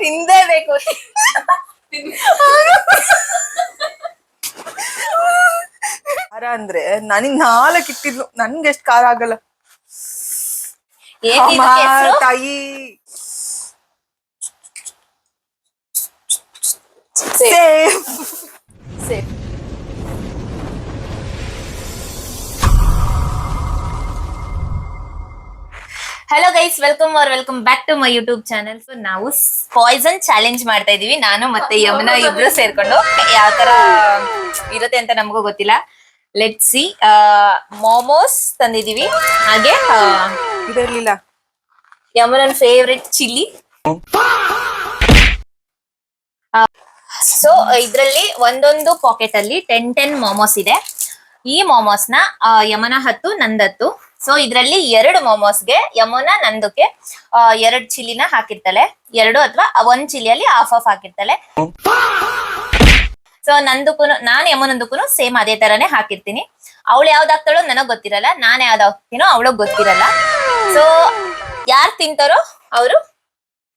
ತಿಂದೇಬೇಕು. ಖಾರ ಅಂದ್ರೆ ನನಗ್ 4 ಇಟ್ಟಿದ್ಲು, ನನ್ಗೆ ಎಷ್ಟ್ ಖಾರ ಆಗಲ್ಲ ತಾಯಿ. Safe. Hello guys, welcome back to my YouTube channel. So ನಾವು ಪಾಯ್ಸನ್ ಚಾಲೆಂಜ್ ಮಾಡ್ತಾ ಇದೀವಿ, ನಾನು ಮತ್ತೆ ಯಮುನಾ ಇಬ್ರು ಸೇರ್ಕೊಂಡು. ಯಾವ ತರ ಇರುತ್ತೆ ಅಂತ ನಮಗೂ ಗೊತ್ತಿಲ್ಲ. Let see. ಮೋಮೋಸ್ ತಂದಿದೀವಿ, ಹಾಗೆ ಇದಿರ್ಲಿಲ್ಲ ಯಮುನನ್ ಫೇವ್ರೆಟ್ ಚಿಲ್ಲಿ. ಸೊ ಇದ್ರಲ್ಲಿ ಒಂದೊಂದು ಪಾಕೆಟ್ ಅಲ್ಲಿ 10 ಮೋಮೋಸ್ ಇದೆ. ಈ ಮೋಮೋಸ್ ನ ಯಮುನಾ 10, ನಂದ್ 10. ಸೊ ಇದ್ರಲ್ಲಿ 2 ಮೋಮೋಸ್ಗೆ ಯಮುನಾ ನಂದಕ್ಕೆ 2 ಚಿಲ್ಲಿನ ಹಾಕಿರ್ತಾಳೆ, 2 ಅಥವಾ 1 ಚಿಲ್ಲಿಯಲ್ಲಿ ಹಾಫ್ ಹಾಕಿರ್ತಾಳೆ. ಸೊ ನಂದಕ್ಕೂ ನಾನ್ ಯಮುನಂದಕ್ಕೂ ಸೇಮ್ ಅದೇ ತರಾನೇ ಹಾಕಿರ್ತೀನಿ. ಅವಳು ಯಾವ್ದು ಹಾಕ್ತಾಳೋ ನನಗ್ ಗೊತ್ತಿರಲ್ಲ, ನಾನ್ ಯಾವ್ದು ಹಾಕ್ತೀನೋ ಅವಳಗ್ ಗೊತ್ತಿರಲ್ಲ. ಸೊ ಯಾರು ತಿಂತಾರೋ ಅವರು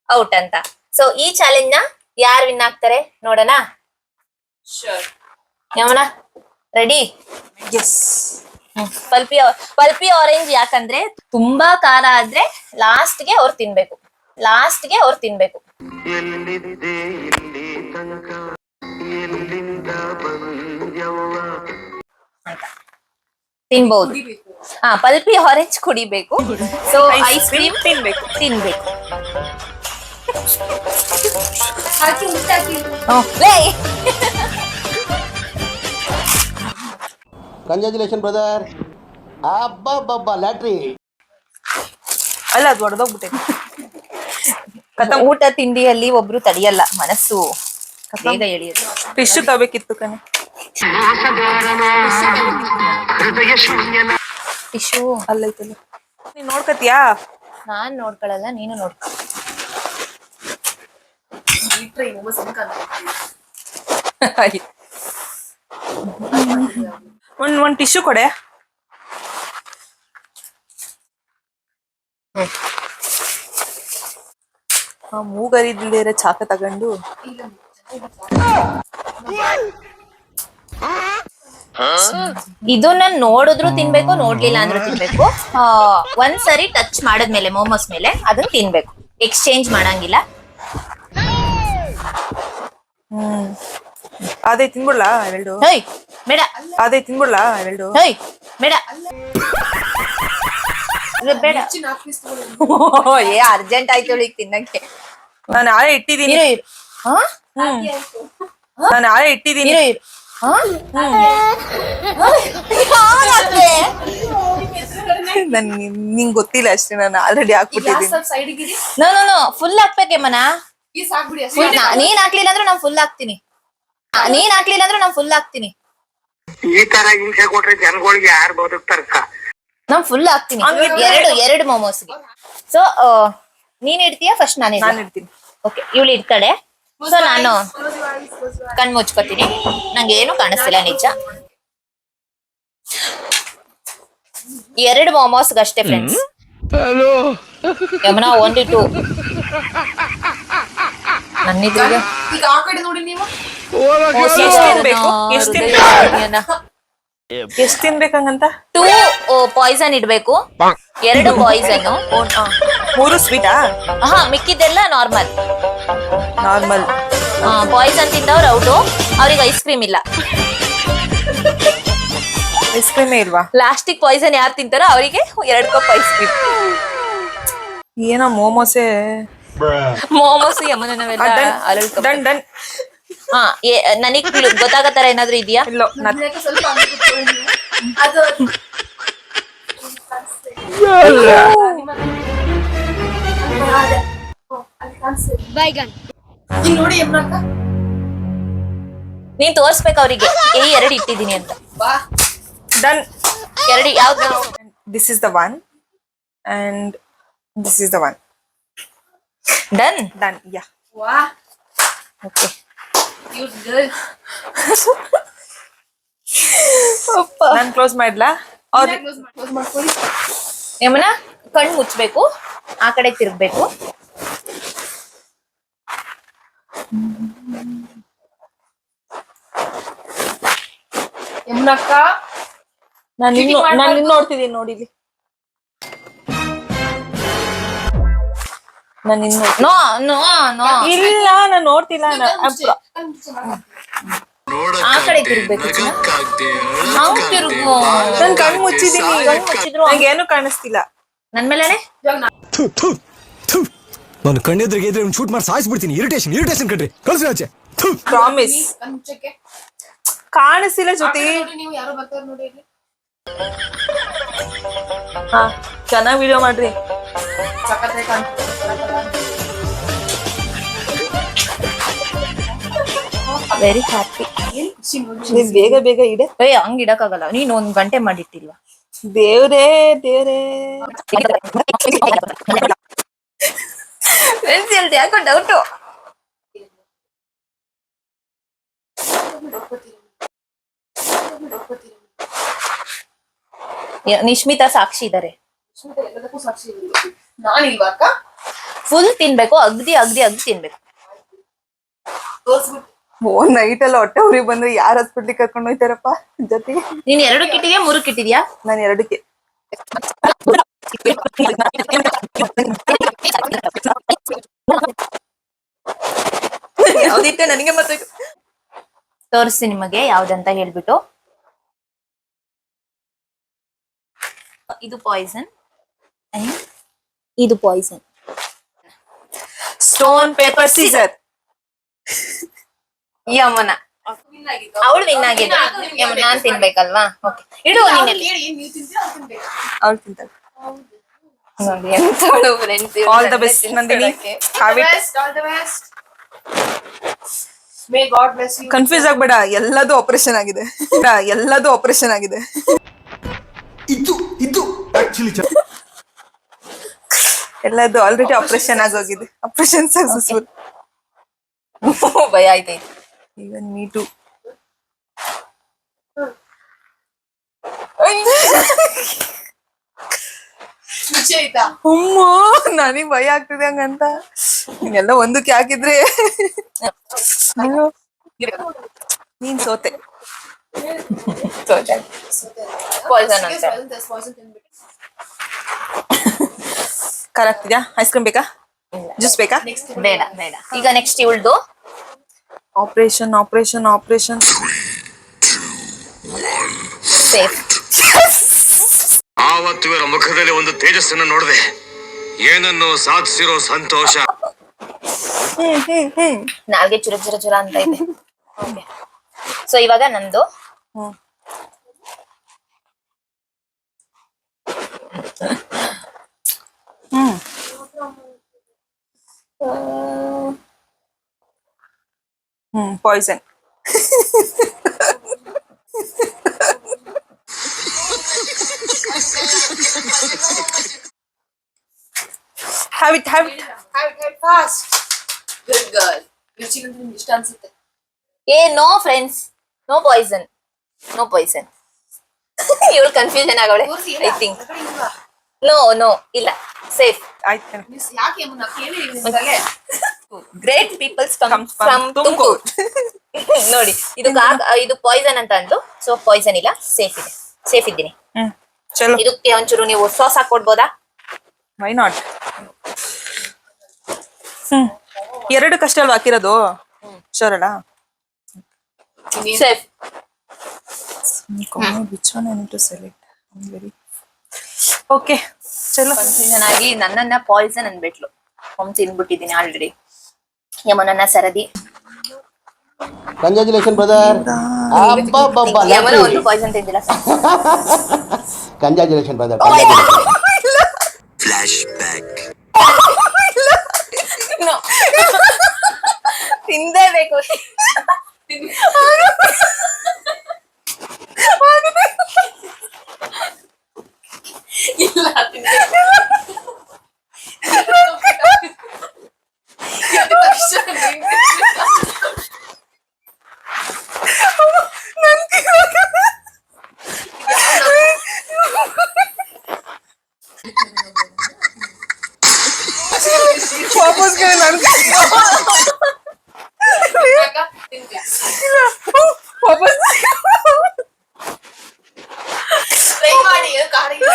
ಔಟ್ ಅಂತ. ಸೊ ಈ ಚಾಲೆಂಜ್ ನ ಯಾರು ವಿನ್ ಆಗ್ತಾರೆ ನೋಡೋಣ. Yamuna ready? Yes. Pulpy Orange ಯಾಕಂದ್ರೆ ತುಂಬಾ ಖಾರ ಆದ್ರೆ ಲಾಸ್ಟ್ಗೆ ಅವ್ರು ತಿನ್ಬೇಕು. ತಿನ್ಬಹುದು. ಪಲ್ಪಿ ಆರೆಂಜ್ ಕುಡಿಬೇಕು. ಸೊ ಐಸ್ ಕ್ರೀಮ್ ತಿನ್ಬೇಕು. Congratulation brother. ಅಬ್ಬಬ್ಬಬ್ಬ ಲ್ಯಾಟ್ರಿ ಅಲ್ಲ, ಅದು ಹೊಡೆದೋಗ್ಬಿಟ್ಟೆ. ಊಟ ತಿಂಡಿಯಲ್ಲಿ ಒಬ್ರು ತಡೆಯಲ್ಲ, ಮನಸ್ಸು ಬೇಗ ಎಳಿಯೋದು. ಫಿಶ್ ತಗೋಬೇಕಿತ್ತು ಕಣೆ. ಟಿಶ್ಯೂ ಅಲ್ಲೈತಲ್ಲ, ನೀನ್ ನೋಡ್ಕತಿಯಾ? ನಾನ್ ನೋಡ್ಕೊಳಲ್ಲ, ನೀನು ನೋಡ್ಕೊ. ಒಂದ್ ಟಿಶ್ಯೂ ಕೊಡೆ. ಮೂಗರಿದ್ದಿರ ಚಾಕ ತಗೊಂಡು ಇದನ್ನ ನೋಡಿದ್ರು ತಿನ್ಬೇಕು, ನೋಡ್ಲಿಲ್ಲ ಅಂದ್ರೂ ತಿನ್ಬೇಕು. ಒಂದ್ಸರಿ ಟಚ್ ಮಾಡದ್ಮೇಲೆ ಮೋಮೋಸ್ ಮೇಲೆ ಅದನ್ನ ತಿನ್ಬೇಕು, ಎಕ್ಸ್ಚೇಂಜ್ ಮಾಡಂಗಿಲ್ಲ. ಅದೇ ತಿನ್ಬಿಡ್ಲಾ ಎರಡು? ಬೇಡ. ಅದೇ ತಿನ್ಬಿಡ್ಲಾ ಎರಡು? ಬೇಡ ಬೇಡ. ಅರ್ಜೆಂಟ್ ಆಯ್ತು ಈಗ ತಿನ್ನಕ್ಕೆ. ನಾನು ಆಳೆ ಇಟ್ಟಿದ್ದೀನಿ. ನಿಂಗ್ ಗೊತ್ತಿಲ್ಲ ಅಷ್ಟೇ, ನಾನು ಆಲ್ರೆಡಿ ಹಾಕ್ಬಿಟ್ಟಿದ್ದೀನಿ. ಫುಲ್ ಹಾಕ್ಬೇಕೆ ಮನ. ನೀನ್ ಹಾಕ್ಲಿಲ್ಲ ಅಂದ್ರೆ ನಾನು ಫುಲ್ ಹಾಕ್ತೀನಿ. ಈ ತರ ಹಿಂಸೆ ಕೊಟ್ರೆ ಜನಗಳಿಗೆ ಯಾರು ಬದುಕ್ತಾರಕ್ಕ? ನಾನ್ ಫುಲ್ ಹಾಕ್ತೀನಿ, ಎರಡು ಮೋಮೋಸ್ಗೆ. ಸೊ ನೀನ್ ಇಡ್ತೀಯಾ ಫಸ್ಟ್? ನಾನು ಇಡ್ತೀನಿ. ಓಕೆ, ಇವಳು ಇಡ್ತಾಳೆ. ಸೊ ನಾನು ಕಣ್ ಮುಚ್ಕೋತೀನಿ, ನಂಗೆ ಏನು ಕಾಣಿಸ್ತಿಲ್ಲ ನಿಜ. 2 ಮೋಮೋಸ್ಗಷ್ಟೇ ಫ್ರೆಂಡ್ಸ್. ಯಮುನಾ ಓನ್ಲಿ 2. ನನ್ನಿದ್ರಿಗೆ ಎಷ್ಟ್ ತಿನ್ಬೇಕಂತ? 2 ಪಾಯ್ಸನ್ ಇಡ್ಬೇಕು, 2 ಪಾಯ್ಸನ್. 3 ಸ್ವೀಟಾ? ಮಿಕ್ಕಿದ್ದೆಲ್ಲ ನಾರ್ಮಲ್. ಪಾಯ್ಸನ್ ತಿಂದವ್ರು ಔಟು, ಅವ್ರಿಗೆ ಐಸ್ ಕ್ರೀಮ್ ಇಲ್ಲ. ಐಸ್ ಕ್ರೀಮೇ ಇಲ್ವಾ? ಲಾಸ್ಟಿಗೆ ಪಾಯ್ಸನ್ ಯಾರು ತಿಂತಾರೋ ಅವರಿಗೆ 2 ಕಪ್ ಐಸ್ ಕ್ರೀಮ್. ಏನೋ ಮೋಮೋಸ್ ಯಮುನವೆಲ್ಲ ಡನ್. ನನಗ್ ಗೊತ್ತಾಗೋ ತರ ಏನಾದ್ರು ಇದೆಯಾ? ಇಲ್ಲ. ನೀನ್ ತೋರ್ಸ್ಬೇಕು ಅವ್ರಿಗೆ 2 ಇಟ್ಟಿದೀನಿ ಅಂತ. ಡನ್. 2 ಯಾವ್ದು? This is the one and this is the one. Done. Yeah. Wow. Okay. Cute girl. ನಾನು ಕ್ಲೋಸ್ ಮಾಡ್ಲಾ? ಯಮುನಾ ಕಣ್ ಮುಚ್ಬೇಕು, ಆ ಕಡೆ ತಿರ್ಗ್ಬೇಕು. ಯಮುನಕ್ಕ ನಾನು ನಿನ್ನ ನೋಡ್ತಿದ್ದೀನಿ ನೋಡಿಲಿ. ನೋ ನೋ ನೋ, ಇಲ್ಲ ನಾನು ನೋಡ್ತಿಲ್ಲ. ಆ ಕಡೆ ತಿರ್ಗ್ಬೇಕು ಚಿನ್ನ. ಹಂಗ್ ತಿರ್ಗು. ನನ್ ಕಣ್ ಮುಚ್ಚಿದೀನಿ, ಕಣ್ ಮುಚ್ಚಿದ್ರು ನಂಗೆ ಏನು ಕಾಣಿಸ್ತಿಲ್ಲ. ನನ್ ಮೇಲೆನೆ. ನಾನು ಕಣ್ಣೆದ್ರಿಗೆ ಇದ್ರೆ ಶೂಟ್ ಮಾಡಿ ಸಾಯಿಸ್ಬಿಡ್ತೀನಿ. ಇರಿಟೇಷನ್ ಕಣ್ರಿ, ಕಳ್ಸಿ ಆಚೆ. ಪ್ರಾಮಿಸ್ ಕಾಣಿಸ್ತಿಲ್ಲ ಜ್ಯೋತಿ. ನೀವು ಯಾರೋ ಬರ್ತಾರೆ ನೋಡಿ ಇಲ್ಲಿ. ಹಾ ಚೆನ್ನಾಗಿ ವಿಡಿಯೋ ಮಾಡ್ರಿ. ಸಖತ್ತಾಗಿ ಕಾಣ್ತಿದೆ. Very happy. ನೀನ್ ಬೇಗ ಬೇಗ ಇಡೆ. ಹಂಗ್ ಇಡಕ್ಕಾಗಲ್ಲ, ನೀನ್ 1 ಗಂಟೆ ಮಾಡಿಟ್ಟಿಲ್ವಾ? ದೇವ್ರೇ ದೇವ್ರೇ. ಯಾಕೋ ಡೌಟು. ನಿಶ್ಮಿತಾ ಸಾಕ್ಷಿ ಇದಾರೆ. ಎಲ್ಲದಕ್ಕೂ ಸಾಕ್ಷಿ ಇದೆ. ನಾನಿಲ್ವಾ ಅಕ್ಕ? ಫುಲ್ ತಿನ್ಬೇಕು, ಅಗ್ದಿ ತಿನ್ಬೇಕು. ತೋರ್ಸ್ಬಿಟ್ಟು ಓ ನೈಟ್ ಎಲ್ಲ ಹೊಟ್ಟೆ ಉರಿ ಬಂದ್ರೆ ಯಾರ ಹಾಸ್ಪಿಟ್ಲಿಗೆ ಕರ್ಕೊಂಡು ಹೋಯ್ತಾರಪ್ಪ ಜೊತೆಗೆ. ನೀನ್ 2 ಕಿಟ್ಟಿಗೆ 3 ಕಿಟ್ಟಿದ್ಯಾ? ನಾನು 2ಕ್ಕೆ. ಯಾವ್ದಿತ್ತೆ ನನಗೆ ಮತ್ತೆ ತೋರಿಸ್ತೀನಿ ನಿಮಗೆ ಯಾವ್ದಂತ ಹೇಳ್ಬಿಟ್ಟು. ಇದು ಪಾಯ್ಸನ್, ಇದು ಪಾಯ್ಸನ್. Stone paper Caesar. ಯಮನ ಅವಳು ವಿನ್ ಆಗಿದ್ದು. ನಾನ್ ತಿನ್ಬೇಕಲ್ವಾ? ಓಕೆ ಇಡು. ನೀನೆಲ್ಲಿ ನೀವು ತಿಂತೀರಾ ಅವ್ರು ತಿನ್ಬೇಕು. ಅವ್ಳು ತಿಂತಾಳೆ. ನೋಡಿ ಎಂತವಳು friends. All the best Nandini. All the best. May God bless you. Confuse ಆಗ್ಬೇಡ, ಎಲ್ಲದೂ ಆಪರೇಷನ್ ಆಗಿದೆ. ಇದು ಆಕ್ಚುಲಿ ಎಲ್ಲದೂ ಆಲ್ರೆಡಿ ಆಪರೇಷನ್ ಆಗೋಗಿದೆ. Operation successful. ಭಯ ಆಯ್ತೈತೆ. Even me to. ರುಚಿ ಆಯ್ತಾ? ಅಮ್ಮ ನನಗ್ ಭಯ ಆಗ್ತಿದೆ ಹಂಗಂತ. ಎಲ್ಲ ಒಂದಕ್ಕೆ ಹಾಕಿದ್ರೆ ನೀನ್ ಸೋತೆ. ಪಾಯ್ಸನ್ ಅಂತ. Poison ತಿನ್ಬಿಟ್ಟು. ಖಾರ ಆಗ್ತಿದ್ಯಾ? ಐಸ್ ಕ್ರೀಮ್ ಬೇಕಾ? ಜ್ಯೂಸ್ ಬೇಕಾ? ಬೇಡ ಬೇಡ. ಈಗ ನೆಕ್ಸ್ಟ್ ಇವಳ್ದು ಆಪರೇಷನ್. ಸೇಫ್. ಆವತ್ತು ಇವರ ಮುಖದಲ್ಲಿ ಒಂದು ತೇಜಸ್ಸನ್ನು ನೋಡಿದೆ. ಏನನ್ನು ಸಾಧಿಸಿರೋ ಸಂತೋಷ. ನಾಲ್ಗೆ ಚುರ ಅಂತ ಇದೆ. ಓಕೆ ಸೊ ಇವಾಗ ನಂದು. Poisson. have it Have it fast. Good girl. ರುಚಿ ಅಂದ್ರೆ ನಿಮ್ಗೆ ಇಷ್ಟ ಅನ್ಸುತ್ತೆ. No friends, no poison. ಇವಳು ಕನ್ಫ್ಯೂಷನ್ ಆಗವಳೆ ಐ ಥಿಂಕ್. ನೋ ಇಲ್ಲ, ಸೇಫ್. ಆಯ್ತು. ಯಾಕೆ ಯಮುನಾ ಕೇಳಿ ನಿಮ್ಗೆ great peoples comes from Tumakuru. ನೋಡಿ ಇದು ಪಾಯ್ಸನ್ ಅಂತ ಅಂದು, ಸೊ ಪಾಯ್ಸನ್ ಇಲ್ಲ, ಸೇಫ್ ಇದ್ದೀನಿ. ಚಲೋ. ಇದಕ್ಕೆ ಒಂಚೂರು ನೀವು ಸಾಸ್ ಹಾಕೊಡ್ಬೋದಾ? Why not. 2 ಕಷ್ಟ ಅಲ್ವಾ ಹಾಕಿರೋದು? ಶೋರ್ ಅಲ್ಲ? Safe. which one I need to select? I'm very okay. ಚಲೋ. ಕನ್ಫ್ಯೂಷನ್ ಆಗಿ ನನ್ನನ್ನ ಪಾಯ್ಸನ್ ಅನ್ಬಿಟ್ಲು. ತಿನ್ಬಿಟ್ಟಿದ್ದೀನಿ ಆಲ್ರೆಡಿ. ಯಮನನ್ನ ಸರದಿ. Congratulation brother. ಯಮನ ಒಂದು ಪಾಯ್ಸನ್ ತಿಂದಿಲ್ಲ. Congratulation brother. Flash back. ತಿಂದೇಬೇಕು. ಇಲ್ಲ ತಿನ್ಬೇಕು. ವಾಪಸ್ ಕೇಳಿ ನನ್ ವಾಪಸ್ ಟ್ರೈ ಮಾಡಿ ಕಾಡಿಗೆ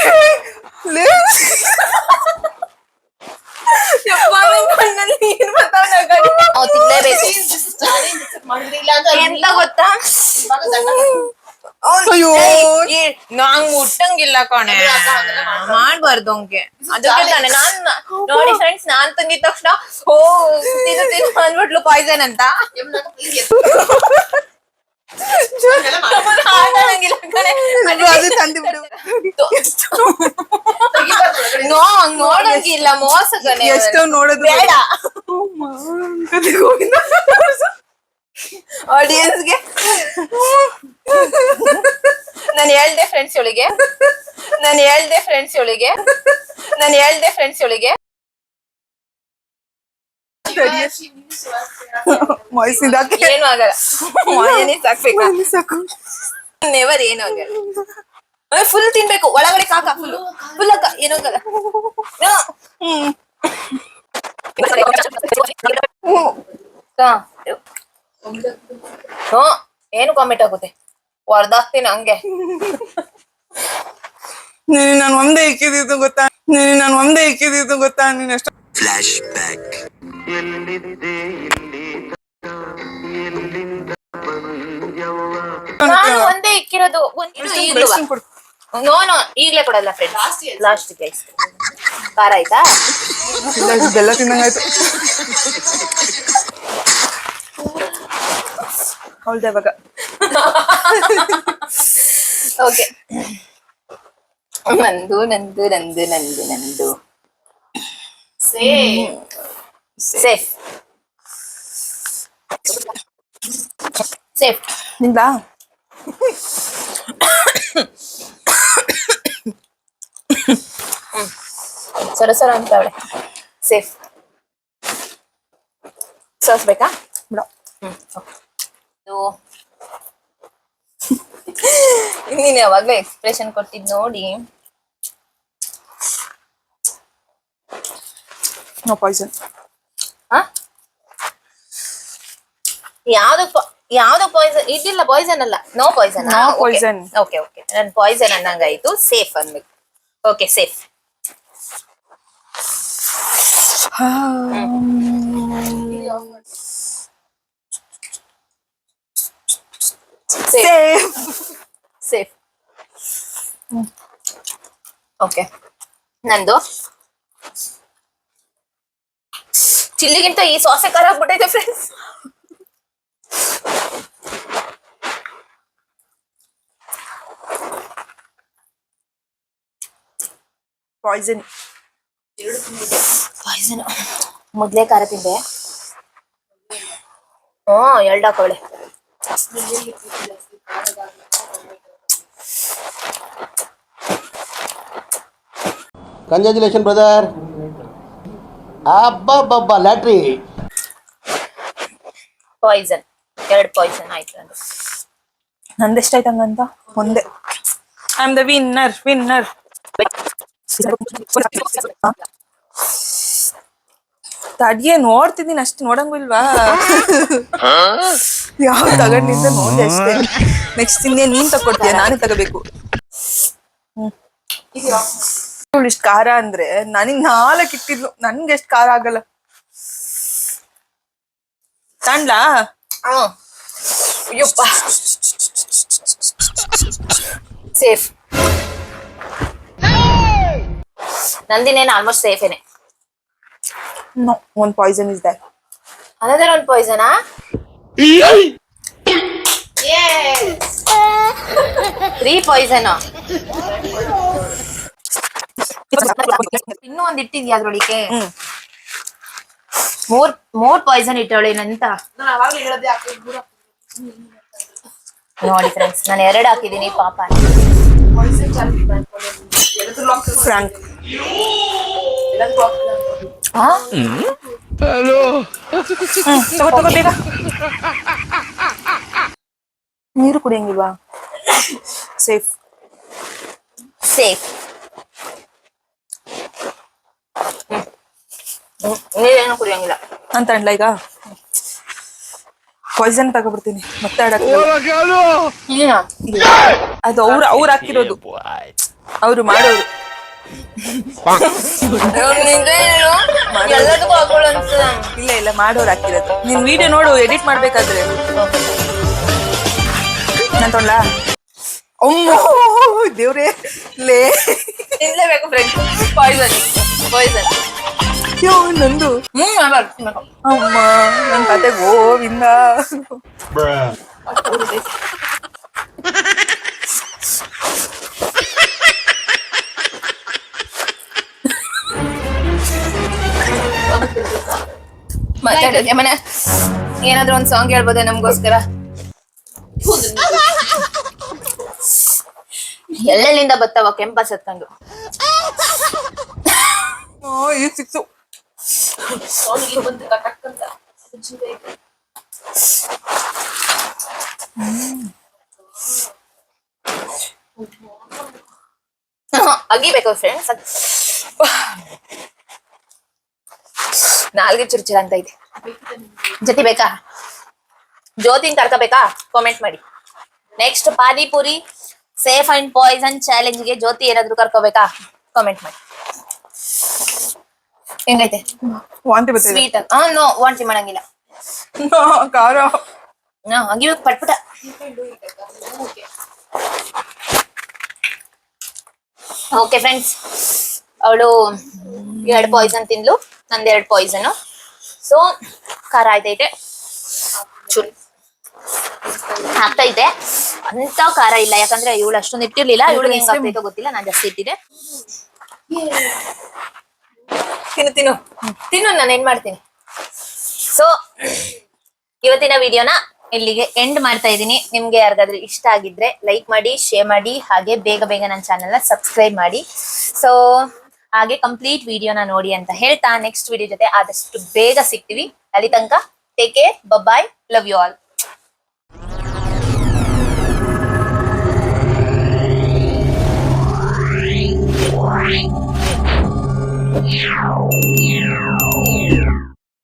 ನೀರ್ ಬರ್ತಾವ್ ನಗಡಿ. ನಾವು ತಿನ್ಲೇಬೇಕು. ಮಾಡಿದ್ರೆ ಇಲ್ಲ ಅಂತ ಎಂತ ಗೊತ್ತಾ, ಇವಾಗ ದಂಡ ಅಯ್ಯೋ ನಾಂಗ್ ಮುಟ್ಟಂಗಿಲ್ಲ ಕಣೆ, ಮಾಡ್ಬಾರ್ದು ಹಂಗೆ. ಅದಕ್ಕೆ ತಾನೆ ನಾನ್ ನೋಡಿ ಫ್ರೆಂಡ್ಸ್, ನಾನ್ ತಂದಿದ ತಕ್ಷಣ ಓ ತಿನ್ನು ಅಂದ್ಬಿಟ್ಲು ಪಾಯ್ಸನ್ ಅಂತ. ಆಡಂಗಿಲ್ಲ ಕಣೆ. ಅದು ತಂದು ಬಿಡು. ನೋ ಹಂಗ್ ನೋಡಂಗಿಲ್ಲ, ಮೋಸ ಕಣೆ. ಎಷ್ಟೋ ನೋಡೋದು ಬೇಡ. ಗೋವಿಂದ ಆಡಿಯನ್ಸ್ಗೆ ನಾನು ಹೇಳ್ದೆ ಫ್ರೆಂಡ್ಸ್ ಒಳಗೆ ಮೈಸಿಂದ ಏನು ಆಗಲ್ಲ, ಮಾಯನೇ ಸಾಕ್ಬೇಕು. ಸಾಕು. ನೆವರ್ ಏನು ಆಗಲ್ಲ. ಫುಲ್ ತಿನ್ಬೇಕು, ಒಳಗಡೆ ಕಾಕ ಫುಲ್ ಅಕ್ಕ, ಏನೂ ಆಗಲ್ಲ. ಏನು ಕಾಮೆಂಟ್ ಆಗುತ್ತೆ, ಹೊರ್ದಾಕ್ತೀನಿ ಹಂಗೆ. ನಾನು ಒಂದೇ ಇಕ್ಕಿದ್ದು ಗೊತ್ತಾ ನೀನ್ ಎಷ್ಟು ಫ್ಲಾಶ್ ಬ್ಯಾಕ್. ನಾನು ಒಂದೇ ಇಕ್ಕಿರೋದು, ಈಗ್ಲೂ ಕೊಡು. ನೋ ಈಗ್ಲೇ ಕೊಡಲ್ಲ ಫ್ರೆಂಡ್, ಲಾಸ್ಟ್ ಗೈಸ್. ಖಾರ ಆಯ್ತಾ? ಇಲ್ಲ, ಬೆಲ್ಲ ತಿನ್ನಂಗಾಯ್ತು. ಹೌದಾ ಇವಾಗ ಓಕೆ, ನಂದು ನಂದು ನಂದು ನಂದು ನಂದು ಸೇಫ್ ಸೇಫ್. ನಿಂದ ಸರ ಅಂತ ಅವಳೆ. ಸೇಫ್ ಸೋಸ್ಬೇಕಾ? ಬಿಡ. ನೀನ್ ಯಾವಾಗ್ಲೂ ಎಕ್ಸ್ಪ್ರೆಷನ್ ಕೊಟ್ಟಿದ್ ನೋಡಿ. No poison. ಯಾವ್ದು ಪಾಯ್ಸನ್ ಇದಿಲ್ಲ, ಪಾಯ್ಸನ್ ಅಲ್ಲ, no poison. No poison. Okay okay, ನನ್ ಪಾಯ್ಸನ್ ಅನ್ನಂಗಾಯ್ತು. ಸೇಫ್ ಅನ್ಬೇಕು. Okay safe. ಸೇಫ್. ಓಕೆ, ನಂದು ಚಿಲ್ಲಿಗಿಂತ ಈ ಸಾಸೆ ಖಾರ ಆಗ್ಬಿಟ್ಟೈತೆ ಫ್ರೆಂಡ್ಸ್. ಪಾಯ್ಸನ್. ಪಾಯ್ಸನ್. ಮೊದ್ಲೇ ಖಾರ ತಿಂದೆ. ಎರಡು ಹಾಕೊಳ್ಳೆ. Congratulation brother. ಅಬ್ಬಬ್ಬಬ್ಬ ಲ್ಯಾಟ್ರಿ. ಪಾಯ್ಸನ್, 2 ಪಾಯ್ಸನ್ ಆಯ್ತು ನಂದು. ನಂದೆಷ್ಟಾಯ್ತು ಹಂಗಂತ? ಒಂದೇ. I am the winner. ತಡಿಯೇ ನೋಡ್ತಿದ್ದೀನಿ, ಅಷ್ಟು ನೋಡಂಗೂ ಇಲ್ವಾ? ಯಾವ ತಗೊಂಡಿದ್ದ ನೋಡಿ ಅಷ್ಟೇ. ನೆಕ್ಸ್ಟ್ ಇನ್ನೇನ್ ನೀನ್ ತಕೊಡ್ತೀಯ, ನಾನೇ ತಗೋಬೇಕು. ಇಷ್ಟು ಖಾರ ಅಂದ್ರೆ ನನಗ್ 4 ಇಟ್ಟಿದ್ಲು, ನನ್ಗೆ ಎಷ್ಟು ಖಾರ ಆಗಲ್ಲ. ತಾಂಡ್ಲಾ? ಅಯ್ಯಪ್ಪ. ಸೇಫ್. ನಂದಿನೇನು ಆಲ್ಮೋಸ್ಟ್ ಸೇಫೇನೆ. No, one poison is there. Another one poison, huh? Yes. 3 poison. ಇನ್ನೂ ಒಂದ್ ಇಟ್ಟಿದ್ಯಾ ಅದ್ರೊಳಗೆ? ಮೂರ್ ಪಾಯ್ಸನ್ ಇಟ್ಟವಳೇನಂತ ನಾನು ಅವಾಗ್ಲೇ ಹೇಳೋದೇ ಹಾಕಿ ದೂರ ನೋಡಿ ಫ್ರೆಂಡ್ಸ್, ನಾನು 2 ಹಾಕಿದೀನಿ ಪಾಪ. ಪಾಯ್ಸನ್ ಚಾರ್ಜ್ ಮಾಡ್ಕೊಳ್ಳಿ. ಎಲ್ಲದೂ ಲಾಕ್ ಫ್ರಾಂಕ್. ಎಲ್ಲದೂ ಲಾಕ್ ತಗೋ ಬೇಗ. ನೀರು ಕುಡಿಯಂಗಿಲ್ವಾ? ಸೇಫ್. ನೀರೇನು ಕುಡಿಯಂಗಿಲ್ಲ. ಅಂತ ಅನ್ಲ ಈಗ ಪಾಯ್ಸನ್ ತಗೊಬಿಡ್ತೀನಿ ಮತ್ತೆ ಆಡಕ್ ಇಲ್ಲ ಅದು ಅವ್ರು ಹಾಕಿರೋದು ಅವ್ರು ಮಾಡೋರು. ಎಲ್ಲದಕ್ಕೂ ಹಾಕೊಳ್ಳೋ ಅನ್ಸ್ತದ. ಇಲ್ಲ ಮಾಡೋರು ಹಾಕಿರೋದು. ನೀನ್ ವಿಡಿಯೋ ನೋಡು ಎಡಿಟ್ ಮಾಡ್ಬೇಕಾದ್ರೆ. ನಾನ್ ತೊಳ್ಳ ದೇವ್ರೇ ಲೇ ತಿನ್ಲೇಬೇಕು ಫ್ರೆಂಡ್ಸ್. ಪಾಯ್ಸನ್ ಅಯ್ಯೋ ನಂದು ಅಮ್ಮ ನನ್ ಕತೆ ಗೋವಿಂದ. ಮಾತಾಡೋದು ಯಮನ ಏನಾದ್ರು ಒಂದ್ ಸಾಂಗ್ ಹೇಳ್ಬೋದ ನಮ್ಗೋಸ್ಕರ? ಎಲ್ಲೆಲ್ಲಿಂದ ಬರ್ತಾವ ಕೆಂಪ ಸತ್ಕೊಂಡು. ಈ ಸಿಕ್ಸು ಅವನಿಗೆ ಬಂದು ಕಟ್ಟಕ್ಕಂತ ಅಗಿಬೇಕು ಫ್ರೆಂಡ್ಸ್. ನಾಲ್ಗೆ ಚುರುಚುರ ಅಂತ ಇದೆ. ಜೊತೆ ಬೇಕಾ? ಜ್ಯೋತಿನ್ ಕರ್ಕೋಬೇಕಾ? ಕಾಮೆಂಟ್ ಮಾಡಿ. Next panipuri safe and poison ಚಾಲೆಂಜ್ಗೆ ಜ್ಯೋತಿ ಏನಾದ್ರು ಕರ್ಕೋಬೇಕಾ? ಕಾಮೆಂಟ್ ಮಾಡಿ. ಹೆಂಗೈತೆ? ವಾಂತಿ ಬರ್ತಿದೆ. ಸ್ವೀಟ್ ನೋ ವಾಂತಿ ಮಾಡಂಗಿಲ್ಲ. ಖಾರ ಹಂಗೆ ಪಟ್ಪುಟ. ಓಕೆ ಫ್ರೆಂಡ್ಸ್, ಅವಳು 2 ಪಾಯ್ಸನ್ ತಿಂದ್ಲು, ನಂದು 2 ಪಾಯ್ಸನ್. ಸೊ ಖಾರ ಆಯ್ತೈತೆ, ಚೂರು ಆಗ್ತೈತೆ. ಅಂತ ಖಾರ ಇಲ್ಲ, ಯಾಕಂದ್ರೆ ಇವಳು ಅಷ್ಟೊಂದು ಇಟ್ಟಿರ್ಲಿಲ್ಲ. ಇವಳು ಹೆಂಗ್ ಆಗ್ತೈತೋ ಗೊತ್ತಿಲ್ಲ, ನಾನ್ ಜಾಸ್ತಿ ಇಟ್ಟಿದೆ. ತಿನ್ನು ನಾನು ಏನ್ ಮಾಡ್ತೀನಿ. ಸೊ ಇವತ್ತಿನ ವಿಡಿಯೋನ ಇಲ್ಲಿಗೆ ಎಂಡ್ ಮಾಡ್ತಾ ಇದ್ದೀನಿ. ನಿಮ್ಗೆ ಯಾರಿಗಾದ್ರೂ ಇಷ್ಟ ಆಗಿದ್ರೆ ಲೈಕ್ ಮಾಡಿ, ಶೇರ್ ಮಾಡಿ, ಹಾಗೆ ಬೇಗ ನನ್ನ ಚಾನೆಲ್ನ ಸಬ್ಸ್ಕ್ರೈಬ್ ಮಾಡಿ. ಸೊ ಹಾಗೆ ಕಂಪ್ಲೀಟ್ ವಿಡಿಯೋನ ನೋಡಿ ಅಂತ ಹೇಳ್ತಾ ನೆಕ್ಸ್ಟ್ ವಿಡಿಯೋ ಜೊತೆ ಆದಷ್ಟು ಬೇಗ ಸಿಗ್ತೀವಿ. ಅಲ್ಲಿ ತನಕ take care, bye, love you all.